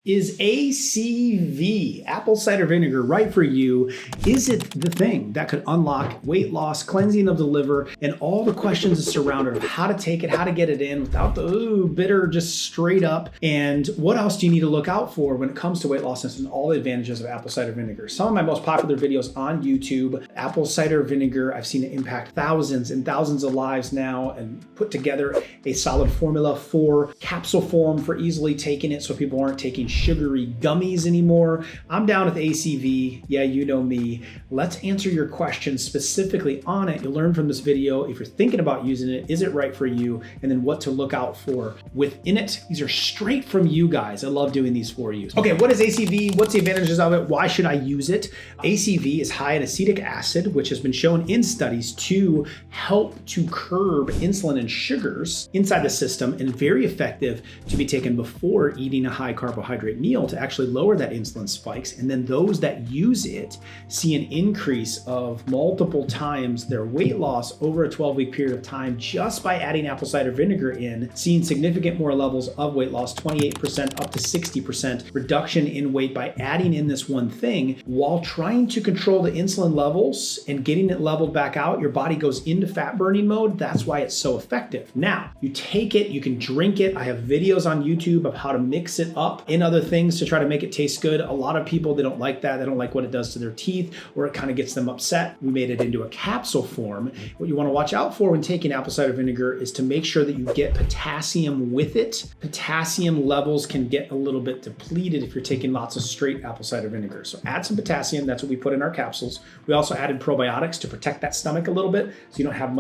Is ACV, apple cider vinegar, right for you? Is it the thing that could unlock weight loss, cleansing of the liver, and all the questions that surround it of how to take it, how to get it in without the bitter, just straight up? And what else do you need to look out for when it comes to weight loss and all the advantages of apple cider vinegar? Some of my most popular videos on YouTube, apple cider vinegar, I've seen it impact thousands and thousands of lives now, and put together a solid formula for capsule form for easily taking it so people aren't taking sugary gummies anymore. I'm down with ACV. Yeah, you know me. Let's answer your questions specifically on it. You'll learn from this video if you're thinking about using it, is it right for you? And then what to look out for within it. These are straight from you guys. I love doing these for you. Okay, what is ACV? What's the advantages of it? Why should I use it? ACV is high in acetic acid, which has been shown in studies to help to curb insulin and sugars inside the system, and very effective to be taken before eating a high carbohydrate meal to actually lower that insulin spikes. And then those that use it see an increase of multiple times their weight loss over a 12-week period of time just by adding apple cider vinegar in, seeing significant more levels of weight loss, 28% up to 60% reduction in weight by adding in this one thing while trying to control the insulin levels and getting it leveled back out. Your body goes into fat burning mode. That's why it's so effective. Now, you take it, you can drink it. I have videos on YouTube of how to mix it up in other things to try to make it taste good. A lot of people, they don't like that. They don't like what it does to their teeth, or it kind of gets them upset. We made it into a capsule form. What you want to watch out for when taking apple cider vinegar is to make sure that you get potassium with it. Potassium levels can get a little bit depleted if you're taking lots of straight apple cider vinegar. So add some potassium. That's what we put in our capsules. We also added probiotics to protect that stomach a little bit so you don't have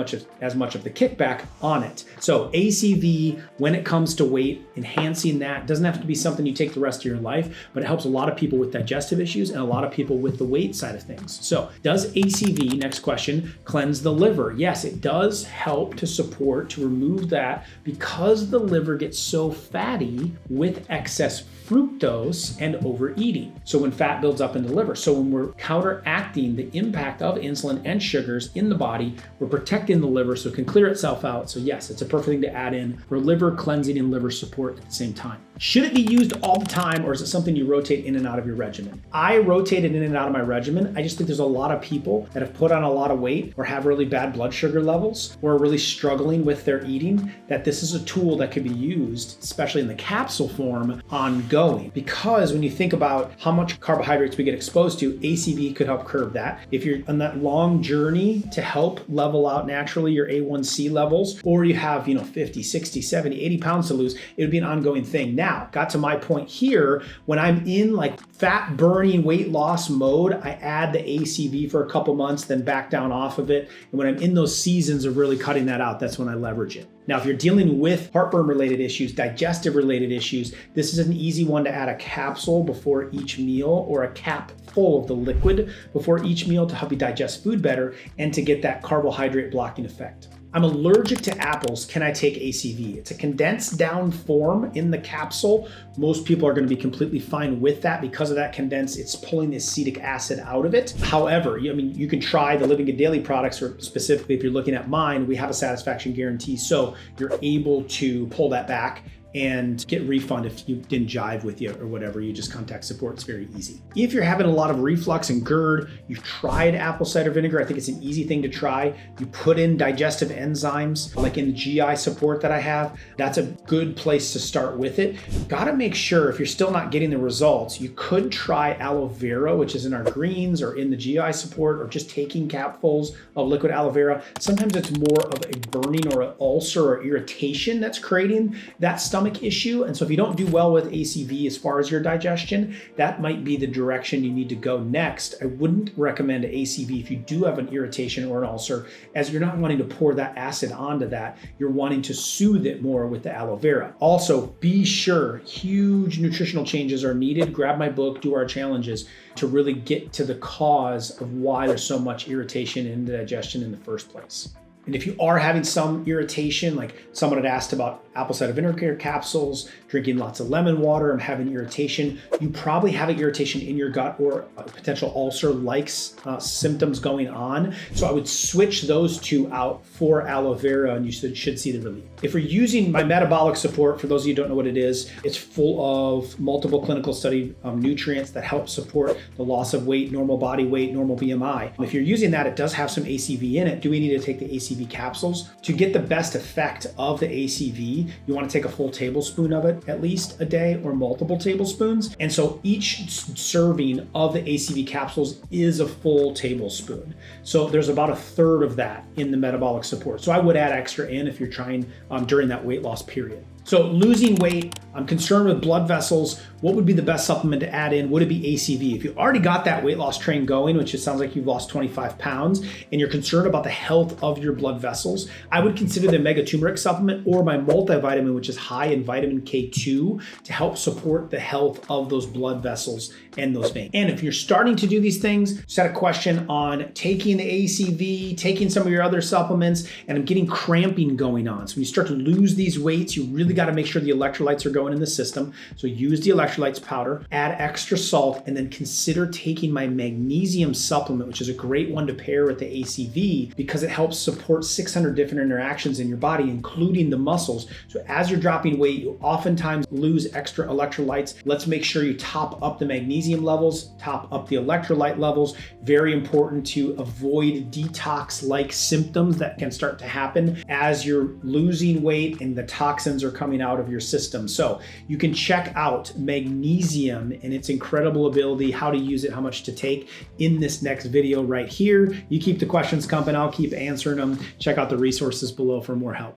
as much of the kickback on it. So ACV, when it comes to weight, enhancing that doesn't have to be something you take the rest of your life, but it helps a lot of people with digestive issues and a lot of people with the weight side of things. So does ACV, next question, cleanse the liver? Yes, it does help to support, to remove that, because the liver gets so fatty with excess fructose and overeating. So when fat builds up in the liver, so when we're counteracting the impact of insulin and sugars in the body, we're protecting the liver so it can clear itself out. So yes, it's a perfect thing to add in for liver cleansing and liver support at the same time. Should it be used all the time, or is it something you rotate in and out of your regimen? I rotate it in and out of my regimen. I just think there's a lot of people that have put on a lot of weight or have really bad blood sugar levels or are really struggling with their eating, that this is a tool that could be used, especially in the capsule form, ongoing. Because when you think about how much carbohydrates we get exposed to, ACV could help curb that. If you're on that long journey to help level out naturally your A1C levels, or you have 50, 60, 70, 80 pounds to lose, it would be an ongoing thing. Now, got to my point here, when I'm in like fat burning weight loss mode, I add the ACV for a couple months, then back down off of it. And when I'm in those seasons of really cutting that out, that's when I leverage it. Now, if you're dealing with heartburn related issues, digestive related issues, this is an easy one to add a capsule before each meal, or a cap full of the liquid before each meal to help you digest food better and to get that carbohydrate blocking effect. I'm allergic to apples. Can I take ACV? It's a condensed down form in the capsule. Most people are going to be completely fine with that because of that condensed. It's pulling the acetic acid out of it. However, you can try the Living Good Daily products, or specifically if you're looking at mine, we have a satisfaction guarantee. So you're able to pull that back and get refund if you didn't jive with you or whatever. You just contact support. It's very easy. If you're having a lot of reflux and GERD, you've tried apple cider vinegar, I think it's an easy thing to try. You put in digestive enzymes, like in the GI support that I have, that's a good place to start with it. Gotta make sure, if you're still not getting the results, you could try aloe vera, which is in our greens or in the GI support, or just taking capfuls of liquid aloe vera. Sometimes it's more of a burning or an ulcer or irritation that's creating that stomach issue. And so if you don't do well with ACV as far as your digestion, that might be the direction you need to go next. I wouldn't recommend ACV if you do have an irritation or an ulcer, as you're not wanting to pour that acid onto that. You're wanting to soothe it more with the aloe vera. Also, be sure, huge nutritional changes are needed. Grab my book, do our challenges to really get to the cause of why there's so much irritation in the digestion in the first place. And if you are having some irritation, like someone had asked about apple cider vinegar capsules, drinking lots of lemon water and having irritation, you probably have an irritation in your gut or a potential ulcer-like symptoms going on. So I would switch those two out for aloe vera and you should see the relief. If you're using my metabolic support, for those of you who don't know what it is, it's full of multiple clinical study nutrients that help support the loss of weight, normal body weight, normal BMI. If you're using that, it does have some ACV in it. Do we need to take the ACV capsules? To get the best effect of the ACV, you want to take a full tablespoon of it at least a day or multiple tablespoons. And so each serving of the ACV capsules is a full tablespoon. So there's about a third of that in the metabolic support. So I would add extra in if you're trying during that weight loss period. So losing weight, I'm concerned with blood vessels. What would be the best supplement to add in? Would it be ACV? If you already got that weight loss train going, which it sounds like you've lost 25 pounds, and you're concerned about the health of your blood vessels, I would consider the Mega Turmeric supplement or my multivitamin, which is high in vitamin K2 to help support the health of those blood vessels and those veins. And if you're starting to do these things, just had a question on taking the ACV, taking some of your other supplements, and I'm getting cramping going on. So when you start to lose these weights, you really got to make sure the electrolytes are going in the system. So use the electrolytes powder, add extra salt, and then consider taking my magnesium supplement, which is a great one to pair with the ACV because it helps support 600 different interactions in your body, including the muscles. So as you're dropping weight, you oftentimes lose extra electrolytes. Let's make sure you top up the magnesium levels, top up the electrolyte levels. Very important to avoid detox-like symptoms that can start to happen as you're losing weight and the toxins are coming out of your system. So you can check out magnesium and its incredible ability, how to use it, how much to take in this next video right here. You keep the questions coming, I'll keep answering them. Check out the resources below for more help.